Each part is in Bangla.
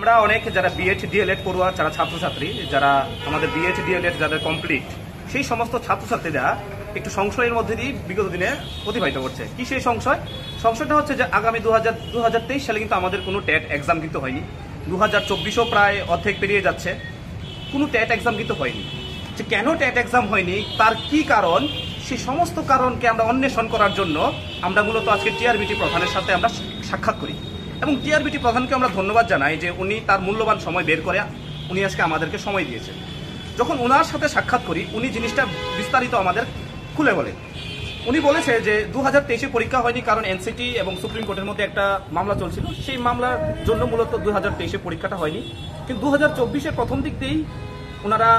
আমরা অনেক যারা বিএড ডিএলএড পড়ুয়া যারা ছাত্রছাত্রী যারা আমাদের বিএড ডিএলএড যাদের কমপ্লিট সেই সমস্ত ছাত্রছাত্রীরা একটু সংশয়ের মধ্যে দিয়ে বিগত দিনে অতিবাহিত করছে। কি সেই সংশয়টা হচ্ছে যে আগামী 2023 সালে কিন্তু আমাদের কোনো টেট এক্সাম কিন্তু হয়নি। 2024ও প্রায় অর্ধেক পেরিয়ে যাচ্ছে, কোনো টেট এক্সাম কিন্তু হয়নি। যে কেন টেট এক্সাম হয়নি, তার কি কারণ, সেই সমস্ত কারণকে আমরা অন্বেষণ করার জন্য আমরা মূলত আজকে টিআরবিটি প্রধানের সাথে আমরা সাক্ষাৎ করি এবং টিআরবিটি প্রধানকে আমরা ধন্যবাদ জানাই যে উনি তার মূল্যবান সময় বের করে উনি আজকে আমাদেরকে সময় দিয়েছেন। যখন ওনার সাথে সাক্ষাৎ করি উনি জিনিসটা বিস্তারিত আমাদের খুলে বলেন। উনি বলেছে যে 2023-এ পরীক্ষা হয়নি কারণ এনসিটি এবং সুপ্রিম কোর্টের মধ্যে একটা মামলা চলছিল, সেই মামলার জন্য মূলত 2023-এ পরীক্ষাটা হয়নি। কিন্তু 2024-এর প্রথম দিক দিয়েই ওনারা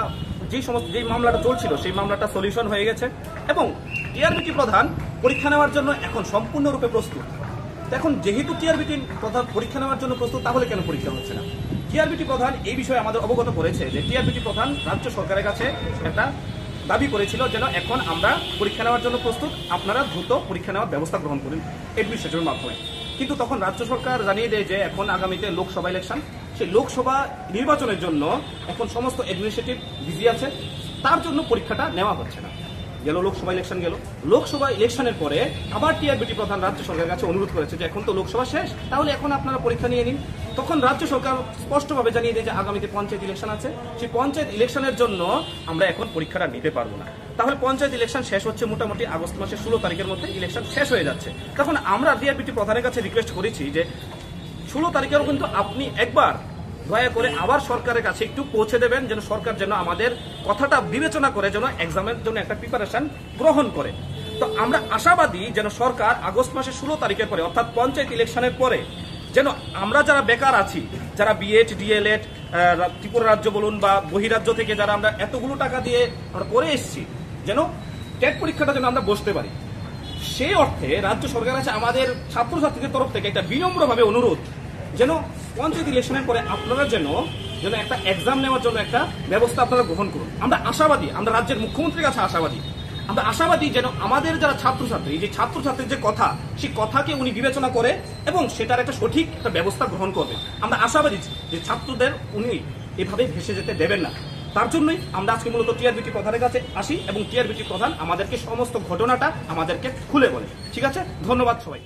যেই মামলাটা চলছিল সেই মামলাটা সলিউশন হয়ে গেছে এবং টিআরবিটি প্রধান পরীক্ষা নেওয়ার জন্য এখন সম্পূর্ণরূপে প্রস্তুত। এখন যেহেতু টিআরবিটি প্রধান পরীক্ষা নেওয়ার জন্য প্রস্তুত, তাহলে কেন পরীক্ষা হচ্ছে না? টিআরবিটি প্রধান এই বিষয়ে আমাদের অবগত করেছে যে টিআরবিটি প্রধান রাজ্য সরকারের কাছে একটা দাবি করেছিল যেন এখন আমরা পরীক্ষা নেওয়ার জন্য প্রস্তুত, আপনারা দ্রুত পরীক্ষা নেওয়ার ব্যবস্থা গ্রহণ করুন অ্যাডমিনিস্ট্রেশনের মাধ্যমে। কিন্তু তখন রাজ্য সরকার জানিয়ে দেয় যে এখন আগামীতে লোকসভা ইলেকশন, সেই লোকসভা নির্বাচনের জন্য এখন সমস্ত অ্যাডমিনিস্ট্রেটিভ বিজি আছে, তার জন্য পরীক্ষাটা নেওয়া হচ্ছে না। গেল লোকসভা ইলেকশন গেল, লোকসভা ইলেকশনের পরে আবার টিআরবিটি প্রধান রাজ্য সরকারের কাছে অনুরোধ করেছে যে এখন তো লোকসভা শেষ, তাহলে এখন আপনারা পরীক্ষা নিয়ে নিন। তখন রাজ্য সরকার স্পষ্টভাবে জানিয়ে দেয় যে আগামীতে পঞ্চায়েত ইলেকশন আছে, সেই পঞ্চায়েত ইলেকশনের জন্য আমরা এখন পরীক্ষাটা নিতে পারবো না। তাহলে পঞ্চায়েত ইলেকশন শেষ হচ্ছে মোটামুটি আগস্ট মাসের 16 তারিখের মধ্যে ইলেকশন শেষ হয়ে যাচ্ছে। তখন আমরা টিআরবিটি প্রধানের কাছে রিকোয়েস্ট করেছি যে 16 তারিখেও কিন্তু আপনি একবার দয়া করে আবার সরকারের কাছে একটু পৌঁছে দেবেন, যেন সরকার যেন আমাদের কথাটা বিবেচনা করে যেন এক্সামের জন্য একটা প্রিপারেশন গ্রহণ করে। তো আমরা আশাবাদী যেন সরকার আগস্ট মাসের 16 তারিখের পরে অর্থাৎ পঞ্চায়েত ইলেকশনের পরে যেন আমরা যারা বেকার আছি, যারা বিএড ডিএলএড ত্রিপুরা রাজ্য বলুন বা বহিরাজ্য থেকে যারা আমরা এতগুলো টাকা দিয়ে আমরা করে এসেছি, যেন টেট পরীক্ষাটা যেন আমরা বসতে পারি। সেই অর্থে রাজ্য সরকার আছে আমাদের ছাত্রছাত্রীদের তরফ থেকে একটা বিনম্রভাবে অনুরোধ যেন পঞ্চায়েত ইলেকশনের পরে আপনারা যেন একটা এক্সাম নেওয়ার জন্য একটা ব্যবস্থা আপনারা গ্রহণ করুন। আমরা আশাবাদী, আমরা রাজ্যের মুখ্যমন্ত্রীর কাছে আমরা আশাবাদী যেন আমাদের যারা ছাত্রছাত্রী, যে ছাত্রছাত্রীর যে কথা, সেই কথাকে উনি বিবেচনা করে এবং সেটার একটা সঠিক একটা ব্যবস্থা গ্রহণ করবে। আমরা আশাবাদী যে ছাত্রদের উনি এভাবে ভেসে যেতে দেবেন না। তার জন্যই আমরা আজকে মূলত টিআরবিটি প্রধানের কাছে আসি এবং টিআরবিটি প্রধান আমাদেরকে সমস্ত ঘটনাটা আমাদেরকে খুলে বলে। ঠিক আছে, ধন্যবাদ সবাই।